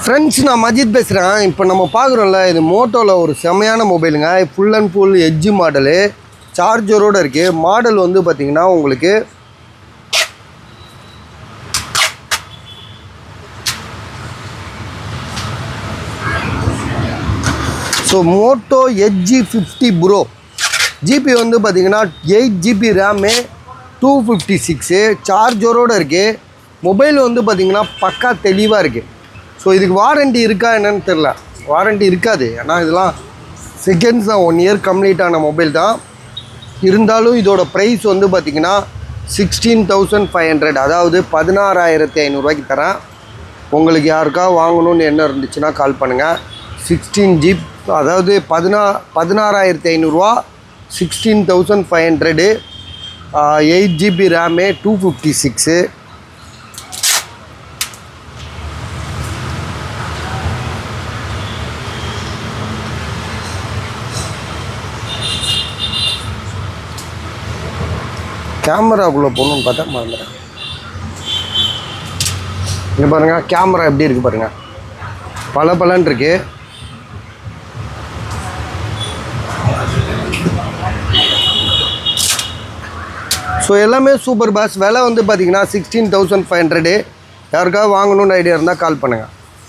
Friends, நான் மஜித் பேசுகிறேன். இப்போ நம்ம பார்க்குறோம்ல, இது மோட்டோவில் ஒரு செமையான மொபைலுங்க. Full and full edge model, சார்ஜரோடு இருக்குது. மாடல் வந்து பார்த்திங்கன்னா உங்களுக்கு மோட்டோ எட்ஜி 50 ப்ரோ. ஜிபி வந்து பார்த்திங்கன்னா 8 GB ரேமு, 256 சார்ஜரோடு இருக்குது. மொபைல் வந்து பார்த்திங்கன்னா பக்கா தெளிவாக இருக்குது. இதுக்கு வாரண்டி இருக்கா என்னன்னு தெரில. வாரண்டி இருக்காது, ஏன்னா இதெல்லாம் செகண்ட்ஸ் தான், 1 இயர் கம்ப்ளீட் ஆன மொபைல் தான். இருந்தாலும் இதோட ப்ரைஸ் வந்து பார்த்திங்கன்னா 16,500, அதாவது 16,500 தரேன். உங்களுக்கு யாருக்கா வாங்கணும்னு என்ன இருந்துச்சுன்னா கால் பண்ணுங்கள். 16 GB, அதாவது 16,500, 16,500, 8 GB ரேமு, 256. கேமராக்குள்ளே போகணுன்னு பார்த்தா மறந்துடுறேன். இங்கே பாருங்கள், கேமரா எப்படி இருக்குது பாருங்கள், பலன்னு இருக்குது. எல்லாமே சூப்பர் பாஸ். விலை வந்து பார்த்திங்கன்னா 16,500. யாருக்காவது வாங்கணுன்னு ஐடியா இருந்தால் கால் பண்ணுங்கள்.